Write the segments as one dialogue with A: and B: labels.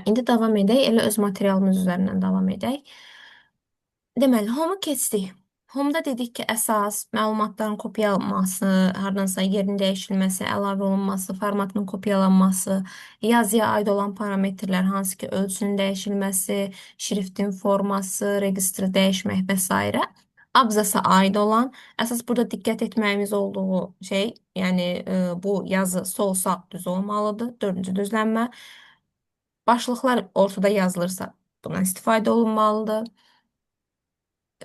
A: indi davam edək, elə öz materialımız üzərindən davam edək. Deməli, Home-u keçdik. Home-da dedik ki, əsas məlumatların kopyalanması, hardansa yerin dəyişilməsi, əlavə olunması, formatının kopyalanması, yazıya aid olan parametrlər, hansı ki, ölçünün dəyişilməsi, şriftin forması, registri dəyişmək və s. Abzasa aid olan, əsas burada diqqət etməyimiz olduğu şey, yəni bu yazı sol-sağ düz olmalıdır. Dördüncü düzlənmə. Başlıqlar ortada yazılırsa, bundan istifadə olunmalıdır.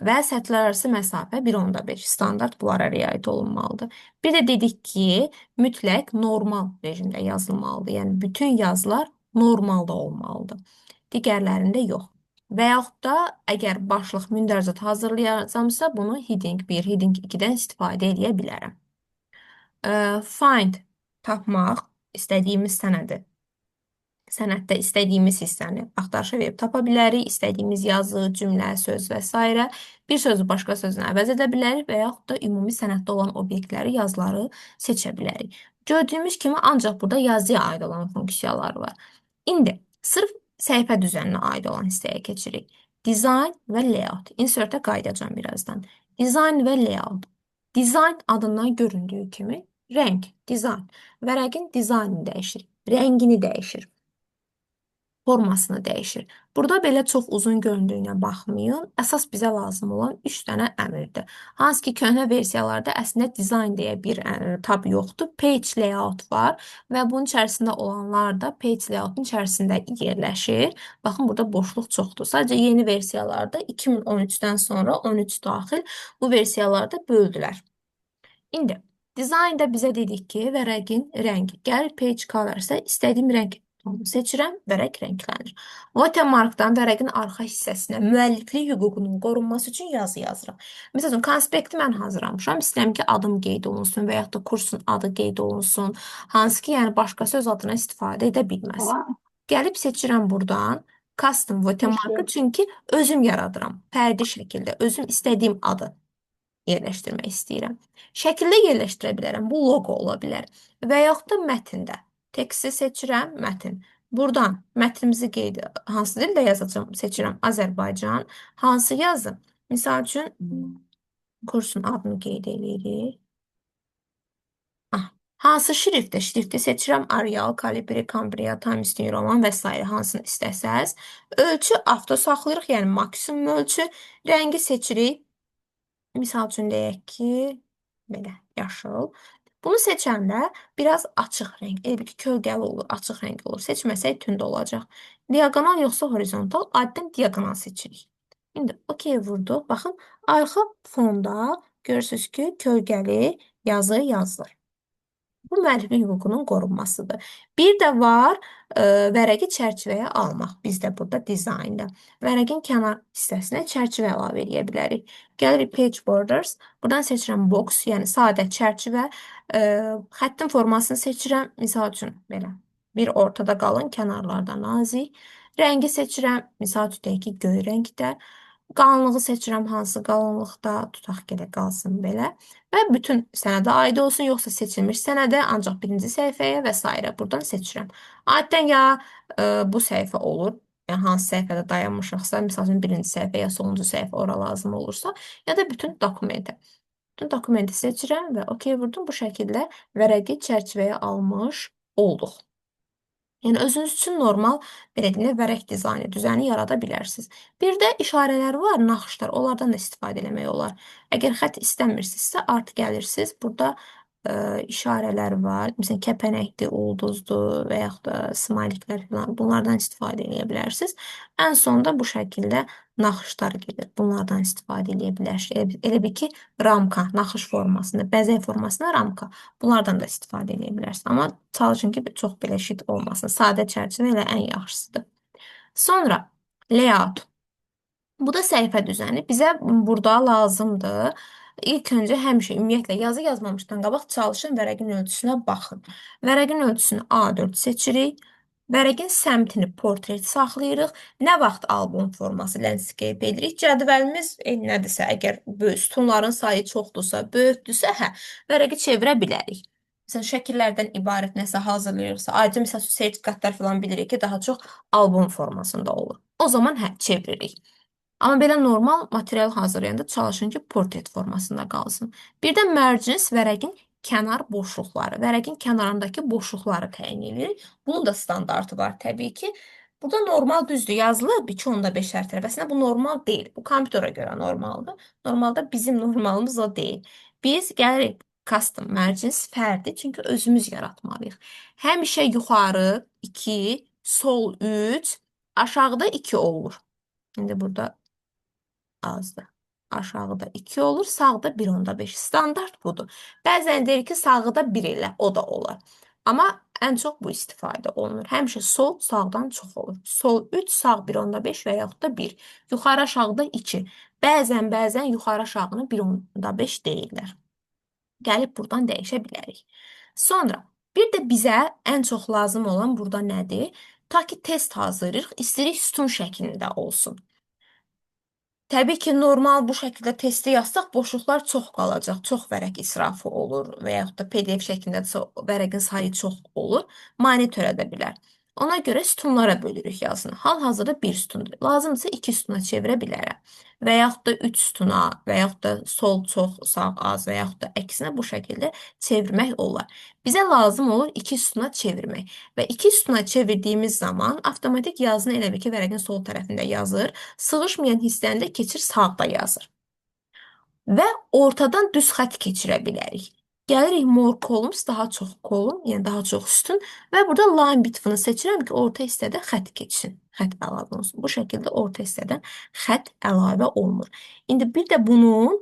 A: Və sətirlər arası məsafə 1.5 standart bunlara riayət olunmalıdır. Bir də dedik ki, mütləq normal rejimdə yazılmalıdır. Yəni bütün yazılar normalda olmalıdır. Digərlərində yox. Və yaxud da əgər başlıq mündərizat hazırlayacamsa, bunu heading 1, heading 2-dən istifadə edə bilərəm. Find tapmaq istədiyimiz sənədi. Sənətdə istədiyimiz hissəni axtarışa verib tapa bilərik. İstədiyimiz yazı, cümlə, söz və s. Bir sözü başqa sözlə əvəz edə bilərik və yaxud da ümumi sənətdə olan obyektləri, yazıları seçə bilərik. Gördüyümüz kimi ancaq burada yazıya aid olan funksiyalar var. İndi sırf səhifə düzəninə aid olan hissəyə keçirik. Design və layout. Insert-ə qayıdacağım birazdan. Design və layout. Design adından göründüyü kimi rəng, dizayn. Vərəqin dizaynını dəyişir, rəngini dəyişir, formasını dəyişir. Burada belə çox uzun göründüyünə baxmayın. Əsas bizə lazım olan 3 dənə əmrdir. Hansı ki, köhnə versiyalarda əslində dizayn deyə bir tab yoxdur. Page layout var və bunun içərisində olanlar da page layoutun içərisində yerləşir. Baxın, burada boşluq çoxdur. Sadəcə yeni versiyalarda 2013-dən sonra 13 daxil bu versiyalarda böldülər. İndi dizaynda bizə dedik ki, vərəqin rəngi. Gəlir page color isə istədiyim rəng seçirəm, vərəq rənglənir. Watermarkdan vərəqin arxa hissəsinə müəlliflik hüququnun qorunması üçün yazı yazıram. Məsələn, konspekti mən hazırlamışam. İstəyirəm ki, adım qeyd olunsun və yaxud da kursun adı qeyd olunsun. Hansı ki, yəni başqa söz adına istifadə edə bilməz.
B: Tamam.
A: Gəlib seçirəm buradan custom watermarkı,
B: Başlayalım.
A: çünki özüm yaradıram. Fərdi şəkildə özüm istədiyim adı yerləşdirmək istəyirəm. Şəkildə yerləşdirə bilərəm. Bu loqo ola bilər. Və yaxud da mətndə. Teksti seçirəm, mətn. Buradan mətnimizi qeyd, hansı dildə yazacağım, seçirəm Azərbaycan. Hansı yazı? Misal üçün kursun adını qeyd edirik. Hansı şriftdə? Şrifti seçirəm Arial, Calibri, Cambria, Times New Roman və s. hansını istəsəz. Ölçü avto saxlayırıq, yəni maksimum ölçü. Rəngi seçirik. Misal üçün deyək ki, belə yaşıl. Bunu seçəndə biraz açıq rəng, elə ki, kölgəli olur, açıq rəng olur. Seçməsək tünd olacaq. Diagonal yoxsa horizontal, adətən diagonal seçirik. İndi OK vurduq. Baxın, arxa fonda görürsünüz ki, kölgəli yazı yazılır. Bu müəllifin hüququnun qorunmasıdır. Bir də var vərəqi çərçivəyə almaq. Bizdə burada dizaynda. Vərəqin kənar hissəsinə çərçivə əlavə edə bilərik. Gəlirik Page Borders. Buradan seçirəm box, yəni sadə çərçivə. Xəttin formasını seçirəm. Misal üçün belə. Bir ortada qalın, kənarlarda nazik. Rəngi seçirəm. Misal üçün deyək ki, göy rəngdə. Qalınlığı seçirəm, hansı qalınlıqda, tutaq ki, qalsın belə. Və bütün sənədə aid olsun, yoxsa seçilmiş sənədə ancaq birinci səhifəyə və s. buradan seçirəm. Adətən ya bu səhifə olur, yəni hansı səhifədə dayanmışıqsa, misal üçün birinci səhifə ya sonuncu səhifə ora lazım olursa, ya da bütün dokumenti. Bütün dokumenti seçirəm və OK vurdum. Bu şəkildə vərəqi çərçivəyə almış olduq. Yəni özünüz üçün normal belə deyək, vərəq dizaynı, düzəni yarada bilərsiniz. Bir də işarələr var, naxışlar, onlardan da istifadə etmək olar. Əgər xətt istəmirsinizsə, artıq gəlirsiniz. Burada işarələr var. Məsələn, kəpənəkdir, ulduzdur və yaxud da smayliklər falan. Bunlardan istifadə edə bilərsiniz. Ən sonda bu şəkildə naxışlar gedir. Bunlardan istifadə edə bilərsiniz. Elə bil ki, ramka, naxış formasında, bəzək formasında ramka. Bunlardan da istifadə edə bilərsiniz. Amma çalışın ki, çox belə şit olmasın. Sadə çərçivə elə ən yaxşısıdır. Sonra layout. Bu da səhifə düzəni. Bizə burada lazımdır. İlk öncə həmişə ümumiyyətlə yazı yazmamışdan qabaq çalışın vərəqin ölçüsünə baxın. Vərəqin ölçüsünü A4 seçirik. Vərəqin səmtini portret saxlayırıq. Nə vaxt album forması landscape edirik? Cədvəlimiz nədirsə, əgər sütunların sayı çoxdursa, böyükdürsə, vərəqi çevirə bilərik. Məsələn, şəkillərdən ibarət nəsə hazırlayırsa, ayrıca məsəl üçün sertifikatlar falan bilirik ki, daha çox albom formasında olur. O zaman hə, çeviririk. Amma belə normal material hazırlayanda çalışın ki, portret formasında qalsın. Bir də mərcins vərəqin kənar boşluqları, vərəqin kənarındakı boşluqları təyin edirik. Bunun da standartı var təbii ki. Burada normal düzdür yazılıb 2.5 hər tərəf. Əslində bu normal deyil. Bu kompüterə görə normaldır. Normalda bizim normalımız o deyil. Biz gəlirik custom mərcins fərdi, çünki özümüz yaratmalıyıq. Həmişə yuxarı 2, sol 3, aşağıda 2 olur. İndi burada azdır. Aşağıda 2 olur, sağda 1.5. Standart budur. Bəzən deyir ki, sağda 1 elə, o da olar. Amma ən çox bu istifadə olunur. Həmişə sol sağdan çox olur. Sol 3, sağ 1.5 və yaxud da 1. Yuxarı aşağıda 2. Bəzən yuxarı aşağını 1.5 deyirlər. Gəlib buradan dəyişə bilərik. Sonra bir də bizə ən çox lazım olan burada nədir? Ta ki test hazırlayırıq, istəyirik sütun şəklində olsun. Təbii ki, normal bu şəkildə testi yazsaq boşluqlar çox qalacaq, çox vərəq israfı olur və yaxud da PDF şəklində vərəqin sayı çox olur, mane törədə bilər. Ona görə sütunlara bölürük yazını. Hal-hazırda bir sütundur. Lazımsa 2 sütuna çevirə bilərəm. Və yaxud da 3 sütuna, və yaxud da sol çox, sağ az və yaxud da əksinə bu şəkildə çevirmək olar. Bizə lazım olur 2 sütuna çevirmək. Və 2 sütuna çevirdiyimiz zaman avtomatik yazını elə bil ki, vərəqin sol tərəfində yazır. Sığışmayan hissəni də keçir sağda yazır. Və ortadan düz xətt keçirə bilərik. Gəlirik more columns, daha çox kolum, yəni daha çox sütun və burada line bitfini seçirəm ki, orta hissədə xətt keçsin. Xətt əlavə olsun. Bu şəkildə orta hissədən xətt əlavə olunur. İndi bir də bunun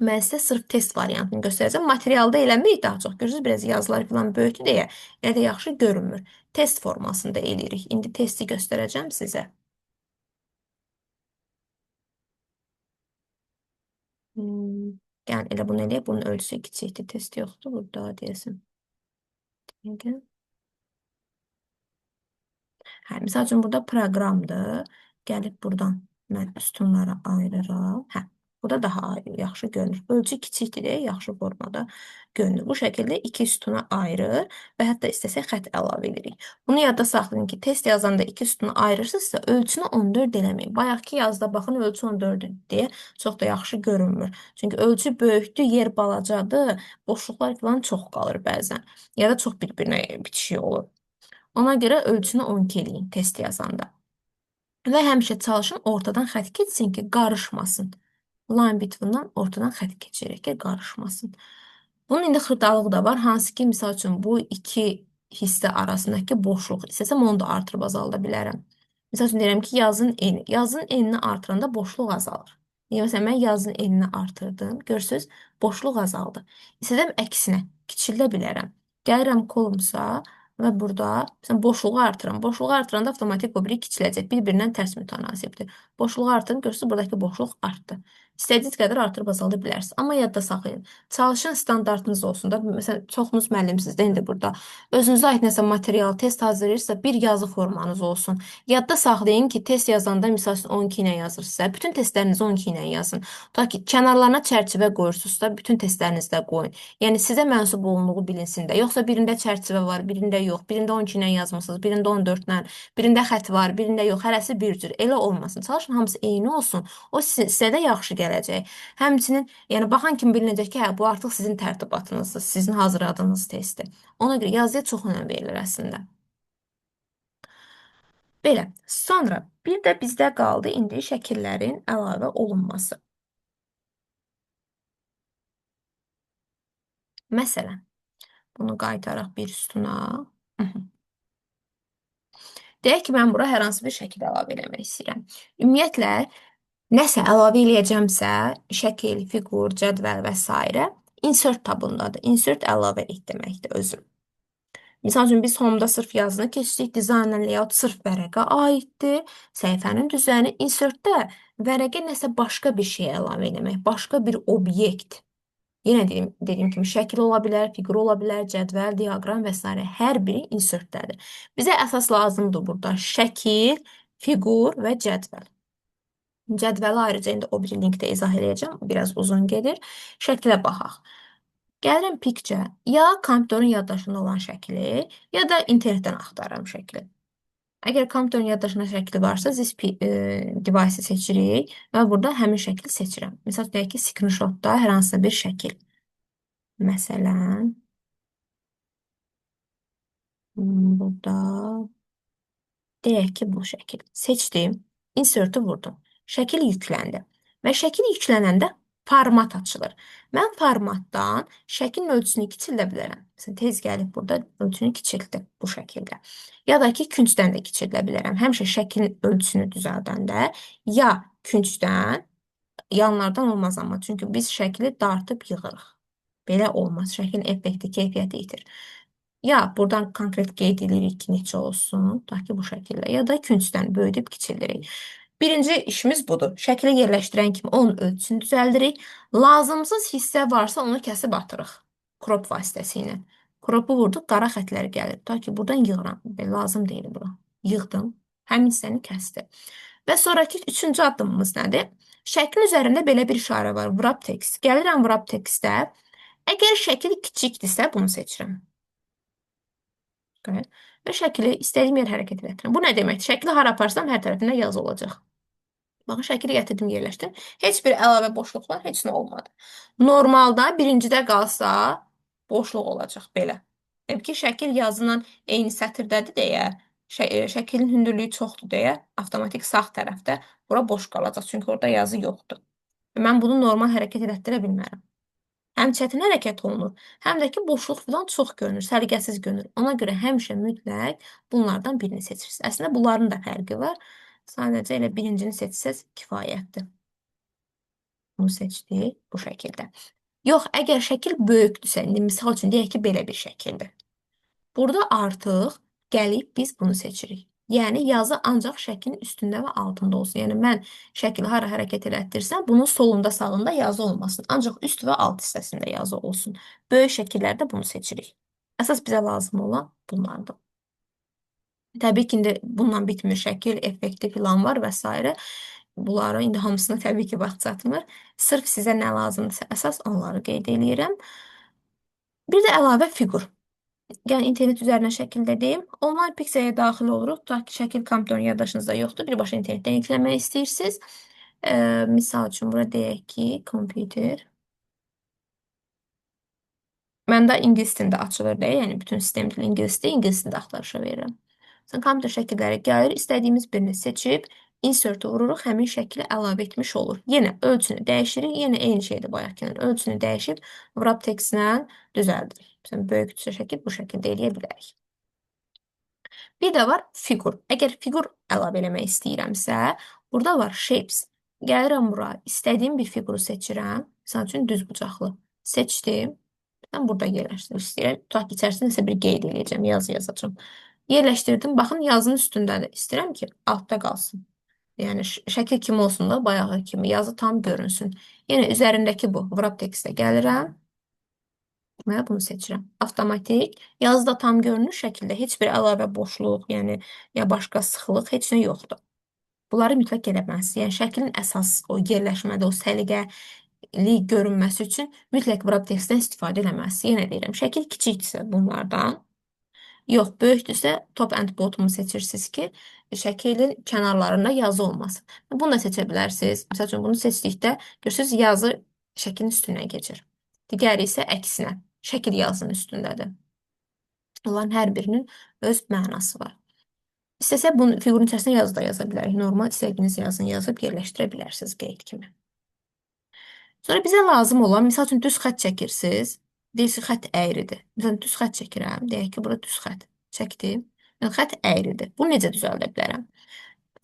A: mən sizə sırf test variantını göstərəcəm. Materialda eləmirik daha çox. Görürsünüz, biraz yazılar falan böyükdür deyə elə də yaxşı görünmür. Test formasında eləyirik. İndi testi göstərəcəm sizə. Hmm, yəni elə bunu eləyək. Bunun ölçüsü kiçikdir. Test yoxdur burada deyəsən. Dəqiqə. Hə, misal üçün burada proqramdır. Gəlib buradan mən sütunlara ayırıram. Hə, burada daha yaxşı görünür. Ölçü kiçikdir deyə yaxşı formada görünür. Bu şəkildə iki sütuna ayırır və hətta istəsək xətt əlavə edirik. Bunu yadda saxlayın ki, test yazanda iki sütunu ayırırsınızsa ölçünü 14 eləməyin. Bayaqki yazda baxın ölçü 14 deyə çox da yaxşı görünmür. Çünki ölçü böyükdür, yer balacadır, boşluqlar falan çox qalır bəzən. Ya da çox bir-birinə bitişik olur. Ona görə ölçünü 12 eləyin test yazanda. Və həmişə çalışın ortadan xətt keçsin ki, qarışmasın. Line bitvindən ortadan xətt keçirək ki, qarışmasın. Bunun indi xırdalığı da var. Hansı ki, misal üçün bu iki hissə arasındakı boşluq istəsəm onu da artırıb azalda bilərəm. Misal üçün deyirəm ki, yazın eni. Yazın enini artıranda boşluq azalır. Məsələn, mən yazın enini artırdım. Görürsünüz, boşluq azaldı. İstəsəm əksinə kiçildə bilərəm. Gəlirəm kolumsa və burada məsələn, boşluğu artırıram. Boşluğu artıranda avtomatik o biri kiçiləcək. Bir-birindən tərs mütənasibdir. Boşluğu artırın, görürsünüz, buradakı boşluq artdı. İstədiyiniz qədər artırıb azalda bilərsiniz. Amma yadda saxlayın. Çalışın standartınız olsun da. Məsələn, çoxunuz müəllimsiniz də indi burada. Özünüzə aid nəsə material, test hazırlayırsa bir yazı formanız olsun. Yadda saxlayın ki, test yazanda misal üçün 12 ilə yazırsınızsa, bütün testlərinizi 12 ilə yazın. Ta ki, kənarlarına çərçivə qoyursunuzsa, bütün testlərinizdə qoyun. Yəni sizə mənsub olunduğu bilinsin də. Yoxsa birində çərçivə var, birində yox. Birində 12 ilə yazmısınız, birində 14 ilə, birində xətt var, birində yox. Hərəsi bir cür. Elə olmasın. Çalışın hamısı eyni olsun. O sizə də yaxşı gələcək. Həmçinin, yəni baxan kimi bilinəcək ki, hə, bu artıq sizin tərtibatınızdır, sizin hazırladığınız testdir. Ona görə yazıya çox önəm verilir əslində. Belə. Sonra bir də bizdə qaldı indi şəkillərin əlavə olunması. Məsələn, bunu qaytaraq bir sütuna. Deyək ki, mən bura hər hansı bir şəkil əlavə eləmək istəyirəm. Ümumiyyətlə, nəsə əlavə eləyəcəmsə, şəkil, fiqur, cədvəl və s. insert tabındadır. Insert əlavə et deməkdir özü. Misal üçün, biz Home-da sırf yazını keçdik, Design and Layout sırf vərəqə aiddir. Səhifənin düzəni, Insert-də vərəqə nəsə başqa bir şey əlavə eləmək, başqa bir obyekt. Yenə dediyim kimi şəkil ola bilər, fiqur ola bilər, cədvəl, diaqram və s. Hər biri insertdədir. Bizə əsas lazımdır burada şəkil, fiqur və cədvəl. Cədvəli ayrıca indi o biri linkdə izah edəcəm. Biraz uzun gedir. Şəklə baxaq. Gəlirəm picture, ya kompüterin yaddaşında olan şəkli, ya da internetdən axtarıram şəkli. Əgər kompüterin yaddaşında şəkli varsa, device seçirik və burada həmin şəkli seçirəm. Məsələn, deyək ki, screenshotda hər hansısa bir şəkil. Məsələn, burada deyək ki, bu şəkil. Seçdim, insert'ı vurdum. Şəkil yükləndi. Və şəkil yüklənəndə format açılır. Mən formatdan şəklin ölçüsünü kiçildə bilərəm. Məsələn, tez gəlib burada ölçünü kiçiltdim bu şəkildə. Ya da ki, küncdən də kiçildə bilərəm. Həmişə şəklin ölçüsünü düzəldəndə ya küncdən, yanlardan olmaz amma. Çünki biz şəkli dartıb yığırıq. Belə olmaz. Şəklin effekti, keyfiyyəti itir. Ya buradan konkret qeyd edirik ki, neçə olsun, ta ki bu şəkildə, ya da küncdən böyüdüb kiçildirik. Birinci işimiz budur. Şəkli yerləşdirən kimi onun ölçüsünü düzəldirik. Lazımsız hissə varsa onu kəsib atırıq. Crop vasitəsilə. Cropu vurduq, qara xətlər gəlir. Ta ki buradan yığıram. Lazım deyil bura. Yığdım. Həmin hissəni kəsdi. Və sonraki üçüncü addımımız nədir? Şəklin üzərində belə bir işarə var. Wrap text. Gəlirəm wrap textə. Əgər şəkil kiçikdirsə bunu seçirəm. Və şəkli istədiyim yer hərəkət edirəm. Bu nə deməkdir? Şəkli hara aparsam hər tərəfində yazı olacaq. Baxın, şəkili gətirdim, yerləşdim. Heç bir əlavə boşluq var, heç nə olmadı. Normalda birincidə qalsa boşluq olacaq belə. Demək ki, şəkil yazının eyni sətirdədir deyə, şəklin hündürlüyü çoxdur deyə, avtomatik sağ tərəfdə bura boş qalacaq. Çünki orada yazı yoxdur. Mən bunu normal hərəkət etdirə bilmərəm. Həm çətin hərəkət olunur, həm də ki, boşluq falan çox görünür, səliqəsiz görünür. Ona görə həmişə mütləq bunlardan birini seçirsiniz. Əslində, bunların da fərqi var. Sadəcə elə birincini seçsəz kifayətdir. Bunu seçdik bu şəkildə. Yox, əgər şəkil böyükdürsə, indi misal üçün deyək ki, belə bir şəkildir. Burada artıq gəlib biz bunu seçirik. Yəni, yazı ancaq şəklin üstündə və altında olsun. Yəni, mən şəkli hara hərəkət elətdirsəm, bunun solunda, sağında yazı olmasın. Ancaq üst və alt hissəsində yazı olsun. Böyük şəkillərdə bunu seçirik. Əsas bizə lazım olan bunlardır. Təbii ki, indi bununla bitmir. Şəkil, effekti filan var və s. Bunları indi hamısını təbii ki, vaxt çatmır. Sırf sizə nə lazımdırsa, əsas onları qeyd edirəm. Bir də əlavə fiqur. Yəni internet üzərinə şəkildə deyim. Online piksəyə daxil oluruq. Tutaq ki, şəkil kompüterin yaddaşınızda yoxdur. Birbaşa internetdən yükləmək istəyirsiniz. Misal üçün, burada deyək ki, kompüter. Məndə ingilis dilində açılır deyə, yəni bütün sistem dili ingilisdir, ingilis dilində axtarışa verirəm. Sonra kompüter şəkilləri gəlir, istədiyimiz birini seçib, insert vururuq, həmin şəkli əlavə etmiş olur. Yenə ölçünü dəyişirik, yenə eyni şeydir bayaqkı. Ölçünü dəyişib, wrap text-ilə düzəldirik. Məsələn, böyükdürsə şəkil bu şəkildə eləyə bilərik. Bir də var fiqur. Əgər fiqur əlavə eləmək istəyirəmsə, burada var shapes. Gəlirəm bura, istədiyim bir fiquru seçirəm. Məsəl üçün düz bucaqlı. Seçdim. Mən burada yerləşdirmək istəyirəm. Tutaq ki, içərisində isə bir qeyd eləyəcəm, yazı yazacağım. Yerləşdirdim. Baxın, yazının üstündə də istəyirəm ki, altda qalsın. Yəni, şəkil kimi olsun da, bayağı kimi. Yazı tam görünsün. Yəni, üzərindəki bu. Wrap text-ə gəlirəm. Və bunu seçirəm. Avtomatik. Yazı da tam görünür şəkildə. Heç bir əlavə boşluq, yəni, ya başqa sıxlıq, heç nə yoxdur. Bunları mütləq eləməlisiniz. Yəni, şəklin əsas o yerləşmədə, o səliqəli görünməsi üçün mütləq wrap text-dən istifadə eləməlisiniz. Yenə deyirəm, şəkil kiçikdirsə bunlardan, yox, böyükdürsə top and bottom-u seçirsiniz ki, şəklin kənarlarında yazı olmasın. Bunu da seçə bilərsiniz. Məsəl üçün, bunu seçdikdə görürsünüz, yazı şəklin üstündən keçir. Digəri isə əksinə, şəkil yazının üstündədir. Onların hər birinin öz mənası var. İstəsə, bunu fiqurun içərisində yazı da yaza bilərik. Normal istədiyiniz yazını yazıb yerləşdirə bilərsiniz qeyd kimi. Sonra bizə lazım olan, misal üçün düz xət çəkirsiniz. Deyirsiniz, xət əyridir. Məsələn, düz xət çəkirəm. Deyək ki, burada düz xət çəkdim. Xət əyridir. Bunu necə düzəldə bilərəm?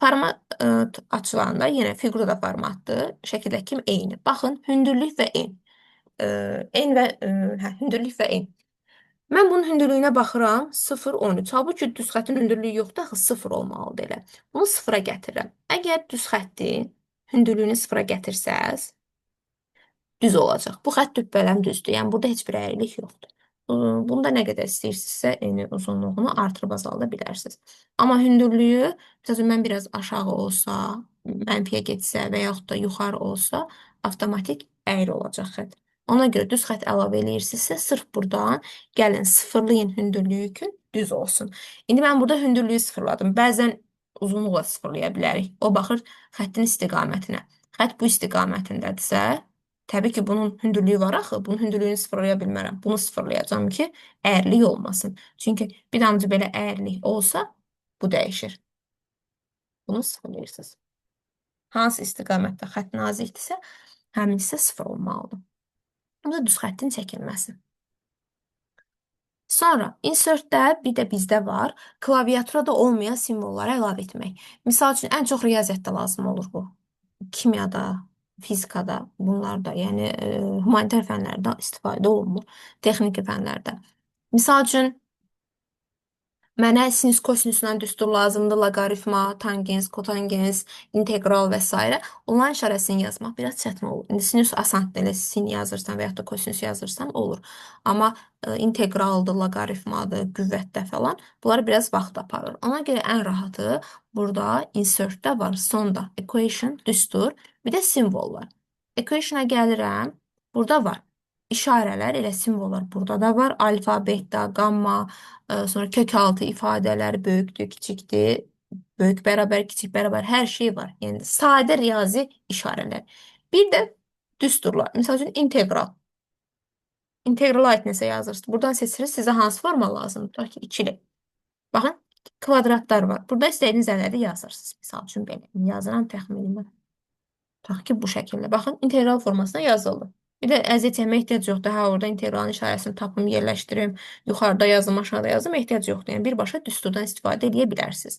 A: Format açılanda yenə fiqurda da formatdır. Şəkildəki kimi eyni. Baxın, hündürlük və en. Hündürlük və en. Mən bunun hündürlüyünə baxıram, 0,13. Halbuki düz xətin hündürlüyü yoxdur, axı 0 olmalıdır elə. Bunu 0-a gətirirəm. Əgər düz xəttin hündürlüyünü 0-a gətirsəz, düz olacaq. Bu xətt düppələm düzdür. Yəni, burada heç bir əyrilik yoxdur. Bunda nə qədər istəyirsinizsə, eyni uzunluğunu artırıb azalda bilərsiniz. Amma hündürlüyü, məsələn, mən biraz aşağı olsa, mənfiyə getsə və yaxud da yuxarı olsa, avtomatik əyri olacaq xətt. Ona görə düz xətt əlavə eləyirsinizsə, sırf buradan gəlin sıfırlayın hündürlüyü ki, düz olsun. İndi mən burada hündürlüyü sıfırladım. Bəzən uzunluqla sıfırlaya bilərik. O baxır xəttin istiqamətinə. Xətt bu istiqamətindədirsə, təbii ki, bunun hündürlüyü var axı. Bunun hündürlüyünü sıfırlaya bilmərəm. Bunu sıfırlayacağım ki, əyrilik olmasın. Çünki bir damcı belə əyrilik olsa, bu dəyişir. Bunu sıfırlayırsınız. Hansı istiqamətdə xətt nazikdirsə, həmin hissə sıfır olmalıdır. Bu da düz xəttin çəkilməsi. Sonra insertdə bir də bizdə var klaviaturada olmayan simvolları əlavə etmək. Misal üçün ən çox riyaziyyatda lazım olur bu. Kimyada, fizikada, bunlarda, yəni humanitar fənlərdə istifadə olunur, texniki fənlərdə. Misal üçün mənə sinüs kosinüsdən düstur lazımdır, loqaritma, tangens, kotangens, integral və s. Onların işarəsini yazmaq biraz çətin olur. İndi sinüs asandır, elə sin yazırsan və yaxud da kosinüs yazırsan olur. Amma integraldır, loqaritmadır, qüvvətdə falan bunlar biraz vaxt aparır. Ona görə ən rahatı burada insertdə var, sonda equation, düstur, bir də simvollar. Equation'a gəlirəm, burada var. İşarələr, elə simvollar burada da var. Alfa, beta, gamma, sonra kök altı ifadələr böyükdür, kiçikdir, böyük bərabər, kiçik bərabər hər şey var. Yəni sadə riyazi işarələr. Bir də düsturlar. Məsəl üçün integral. İntegrala aid nəsə yazırsınız. Buradan seçirsiniz, sizə hansı forma lazımdır? Tutaq ki, ikili. Baxın, kvadratlar var. Burada istədiyiniz ədədi yazırsınız. Misal üçün belə. Yazıram təxminimə. Tutaq ki, bu şəkildə. Baxın, integral formasına yazıldı. Bir də əziyyət çəkməyə ehtiyac yoxdur. Hə, orada integralın işarəsini tapım, yerləşdirim, yuxarıda yazım, aşağıda yazım ehtiyac yoxdur. Yəni birbaşa düsturdan istifadə edə bilərsiniz.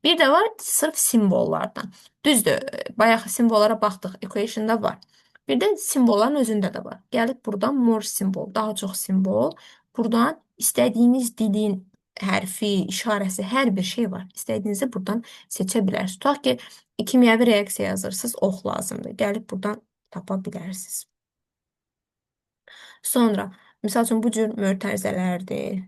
A: Bir də var sırf simvollardan. Düzdür, bayaq simvollara baxdıq, equation'da var. Bir də simvolların özündə də var. Gəlib buradan more simbol, daha çox simbol. Buradan istədiyiniz dilin hərfi, işarəsi, hər bir şey var. İstədiyinizi buradan seçə bilərsiniz. Tutaq ki, kimyəvi reaksiya yazırsınız, ox lazımdır. Gəlib buradan tapa bilərsiniz. Sonra, misal üçün bu cür mötərizələrdir.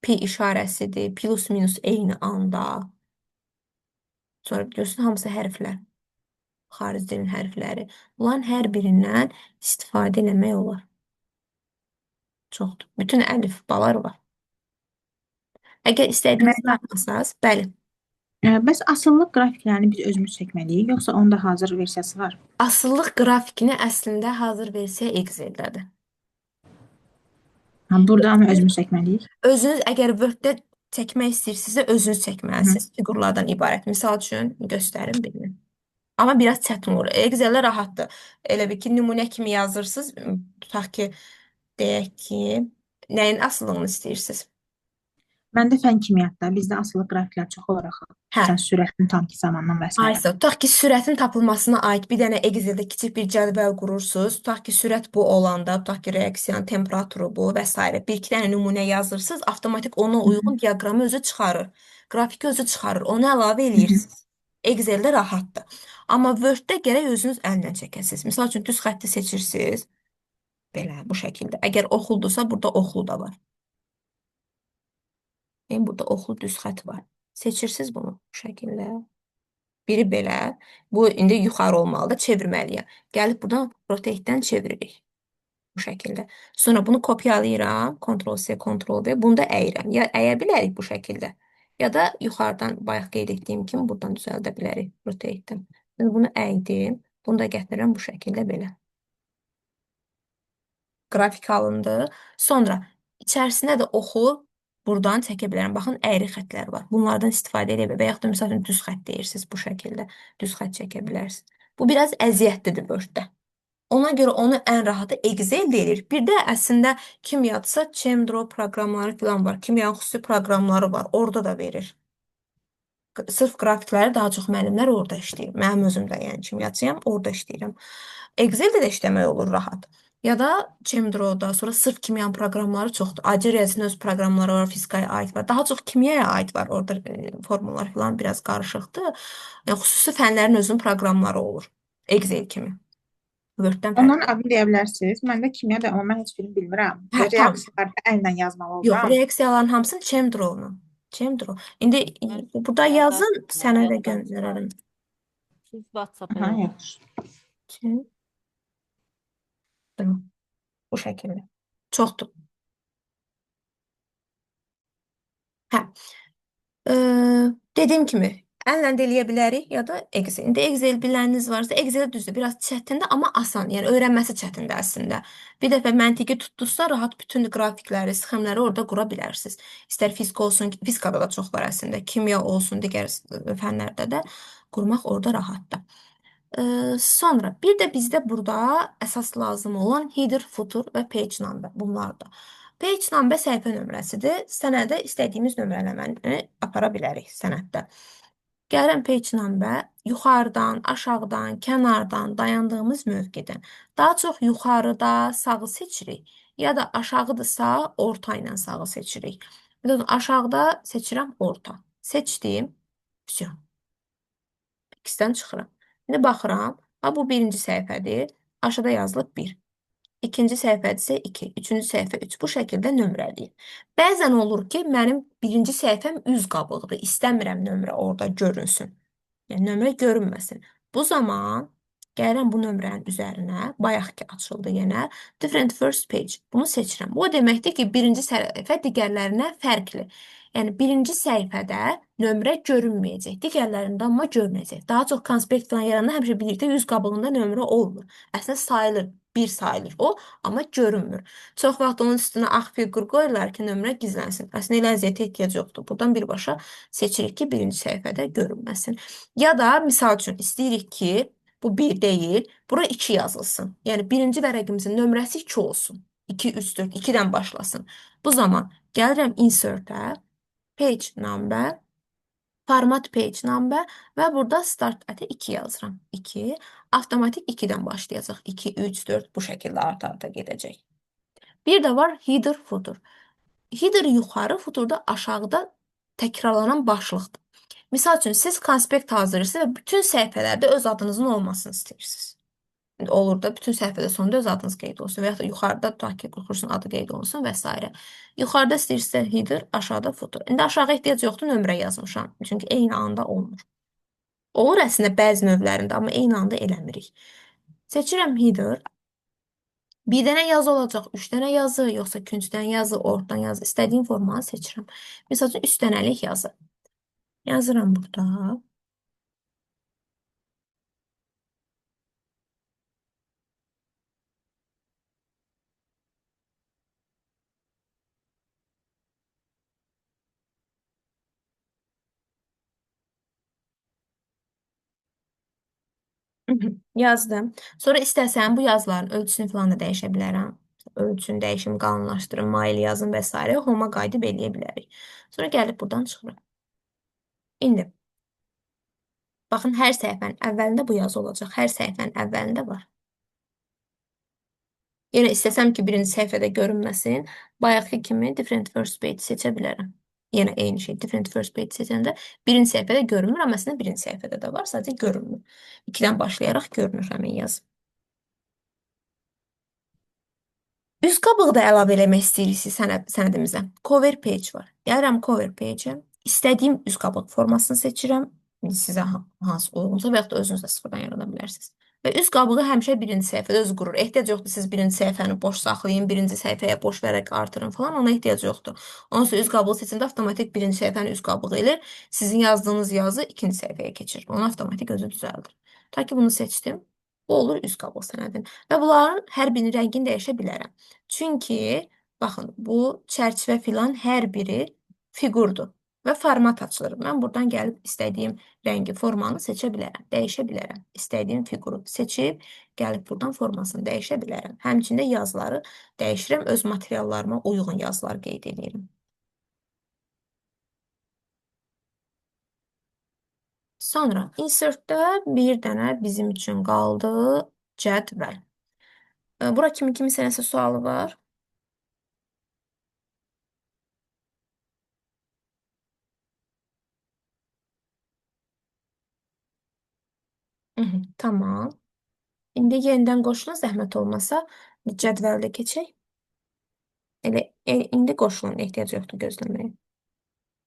A: Pi işarəsidir, plus minus eyni anda. Sonra biliyorsun hamısı hərflər. Xarici dilin hərfləri. Bunların hər birindən istifadə eləmək olar. Çoxdur. Bütün əlifbalar var. Əgər istədiyiniz yazmasanız, bəli.
B: Bəs asıllıq qrafiklərini biz özümüz çəkməliyik, yoxsa onda hazır versiyası var?
A: Asıllıq qrafikini əslində hazır versiya Excel-dədir.
B: Burada amma özümüz çəkməliyik.
A: Özünüz əgər Word-də çəkmək istəyirsinizsə, özünüz çəkməlisiniz. Fiqurlardan ibarət. Misal üçün göstərim bilin. Amma biraz çətin olur. Excel-də rahatdır. Elə bir ki, nümunə kimi yazırsınız. Tutaq ki, deyək ki, nəyin asıllığını istəyirsiniz?
B: Məndə fən kimyatda, bizdə asıllıq qrafiklər çox olur axı.
A: Hə.
B: Sən sürətin tam ki zamandan və s.
A: Aysa, tutaq ki, sürətin tapılmasına aid bir dənə Excel-də kiçik bir cədvəl qurursunuz. Tutaq ki, sürət bu olanda, tutaq ki, reaksiyanın temperaturu bu və s. Bir-iki dənə nümunə yazırsınız, avtomatik ona uyğun diaqramı özü çıxarır. Qrafiki özü çıxarır. Onu əlavə eləyirsiniz. Excel-də rahatdır. Amma Word-də gərək özünüz əllə çəkəsiniz. Misal üçün, düz xətti seçirsiniz. Belə, bu şəkildə. Əgər oxuldursa, burada oxul da var. Yəni, burada oxul düz xət var. Seçirsiniz bunu bu şəkildə. Biri belə. Bu, indi yuxarı olmalıdır. Çevirməliyəm. Gəlib buradan rotate-dən çeviririk. Bu şəkildə. Sonra bunu kopyalayıram. Ctrl-C, Ctrl-V. Bunu da əyirəm. Ya əyə bilərik bu şəkildə. Ya da yuxarıdan bayaq qeyd etdiyim kimi buradan düzəldə bilərik rotate-dən. Bunu əydim. Bunu da gətirirəm bu şəkildə belə. Qrafik alındı. Sonra içərisinə də oxu buradan çəkə bilərəm. Baxın, əyri xətlər var. Bunlardan istifadə edə bilərəm. Və yaxud da məsələn düz xətt deyirsiniz bu şəkildə. Düz xətt çəkə bilərsiniz. Bu biraz əziyyətlidir Word-də. Ona görə onu ən rahatı Excel deyilir. Bir də əslində kimyadsa Cemdro proqramları falan var. Kimyanın xüsusi proqramları var. Orada da verir. Sırf qrafikləri daha çox müəllimlər orada işləyir. Mənim özüm də yəni kimyaçıyam, orada işləyirəm. Excel-də də işləmək olur rahat. Ya da Cemdro-da, sonra sırf kimyanın proqramları çoxdur. Acı riyaziyyatın öz proqramları var, fizikaya aid var. Daha çox kimyaya aid var. Orada formullar falan biraz qarışıqdır. Yəni xüsusi fənlərin özünün proqramları olur. Excel kimi. Word-dən fərqli.
B: Onların adını deyə bilərsiniz. Məndə kimyadır, amma mən heç birini bilmirəm.
A: Hə,
B: Reaksiyaları əllə yazmalı
A: yox,
B: oluram.
A: reaksiyaların hamısını Cemdro-la. Cemdro. İndi burada yazın, sənə də göndərərəm.
C: Siz WhatsApp-a
B: Aha,
C: yazın.
B: yaxşı.
A: Tamam. Bu şəkildə. Çoxdur. Hə. Dediyim kimi, əllə də eləyə bilərik ya da Excel. İndi Excel biləniniz varsa, Excel düzdür, biraz çətindir, amma asan. Yəni öyrənməsi çətindir əslində. Bir dəfə məntiqi tutdunuzsa, rahat bütün qrafikləri, sxemləri orada qura bilərsiniz. İstər fizika olsun, fizikada da çox var əslində, kimya olsun, digər fənlərdə də qurmaq orada rahatdır. Sonra bir də bizdə burada əsas lazım olan header, footer və page number bunlardır. Page number səhifə nömrəsidir. Sənədə istədiyimiz nömrələməni apara bilərik sənəddə. Gəlirəm page number yuxarıdan, aşağıdan, kənardan, dayandığımız mövqedən. Daha çox yuxarıda sağı seçirik ya da aşağıdırsa orta ilə sağı seçirik. Aşağıda seçirəm orta. Seçdim. Vəsiyon. İkisidən çıxıram. İndi baxıram. Ha, bu birinci səhifədir. Aşağıda yazılıb 1. İkinci səhifədə isə 2. Üçüncü səhifə 3. Bu şəkildə nömrəliyim. Bəzən olur ki, mənim birinci səhifəm üz qabıqdır. İstəmirəm nömrə orada görünsün. Yəni, nömrə görünməsin. Bu zaman gəlirəm bu nömrənin üzərinə. Bayaqki açıldı yenə. Different first page. Bunu seçirəm. Bu o deməkdir ki, birinci səhifə digərlərinə fərqli. Yəni, birinci səhifədə nömrə görünməyəcək. Digərlərində amma görünəcək. Daha çox konspekt falan yaranda həmişə birlikdə yüz qabığında nömrə olmur. Əslində sayılır. Bir sayılır o, amma görünmür. Çox vaxt onun üstünə ağ fiqur qoyurlar ki, nömrə gizlənsin. Əslində elə əziyyətə ehtiyac yoxdur. Buradan birbaşa seçirik ki, birinci səhifədə görünməsin. Ya da misal üçün istəyirik ki, bu 1 deyil, bura 2 yazılsın. Yəni birinci vərəqimizin nömrəsi 2 olsun. 2, 3, 4, 2-dən başlasın. Bu zaman gəlirəm insert-ə, page number, format page number və burada start ətə 2 yazıram. 2, avtomatik 2-dən başlayacaq. 2, 3, 4 bu şəkildə arta-arta gedəcək. Bir də var header, footer. Header yuxarı, footerda aşağıda təkrarlanan başlıqdır. Misal üçün, siz konspekt hazırlayırsınız və bütün səhifələrdə öz adınızın olmasını istəyirsiniz. Olur da bütün səhifədə sonunda öz adınız qeyd olsun və yaxud da yuxarıda tutaq ki, kursun adı qeyd olunsun və s. Yuxarıda istəyirsə header, aşağıda footer. İndi aşağı ehtiyac yoxdur, nömrə yazmışam. Çünki eyni anda olmur. Olur əslində bəzi növlərində, amma eyni anda eləmirik. Seçirəm header. Bir dənə yazı olacaq, 3 dənə yazı, yoxsa küncdən yazı, ortadan yazı. İstədiyim formanı seçirəm. Misal üçün, 3 dənəlik yazı. Yazıram burada. Yazdım. Sonra istəsəm bu yazıların ölçüsünü falan da dəyişə bilərəm. Ölçünü dəyişim, qalınlaşdırım, mail yazım və s. Homa qayıdıb eləyə bilərik. Sonra gəlib buradan çıxırım. İndi baxın, hər səhifənin əvvəlində bu yazı olacaq. Hər səhifənin əvvəlində var. Yəni istəsəm ki, birinci səhifədə görünməsin, bayaqki kimi different first page seçə bilərəm. Yenə eyni şey, different first page seçəndə birinci səhifədə görünmür, amma əslində birinci səhifədə də var, sadəcə görünmür. 2-dən başlayaraq görünür həmin yazı. Üst qabığı da əlavə eləmək istəyirsiniz sənədimizə. Cover page var. Gəlirəm cover page-ə. İstədiyim üst qabıq formasını seçirəm. Sizə hansı uyğunsa və yaxud da özünüz də sıfırdan yarada bilərsiniz. Və üst qabığı həmişə birinci səhifədə öz qurur. Ehtiyac yoxdur, siz birinci səhifəni boş saxlayın, birinci səhifəyə boş vərəq artırın falan, ona ehtiyac yoxdur. Ondan sonra üst qabığı seçəndə avtomatik birinci səhifənin üst qabığı ilə sizin yazdığınız yazı ikinci səhifəyə keçir. Onu avtomatik özü düzəldir. Ta ki bunu seçdim. Bu olur üst qabıq sənədin. Və bunların hər birinin rəngini dəyişə bilərəm. Çünki, baxın, bu çərçivə filan hər biri fiqurdur və format açılır. Mən buradan gəlib istədiyim rəngi, formanı seçə bilərəm, dəyişə bilərəm. İstədiyim fiquru seçib, gəlib buradan formasını dəyişə bilərəm. Həmçində yazıları dəyişirəm, öz materiallarıma uyğun yazılar qeyd edirəm. Sonra insert-də bir dənə bizim üçün qaldı cədvəl. Bura kiminsə nəsə sualı var? Tamam. İndi yenidən qoşulun, zəhmət olmasa cədvəldə keçək. Elə indi qoşulun, ehtiyac yoxdur gözləməyə.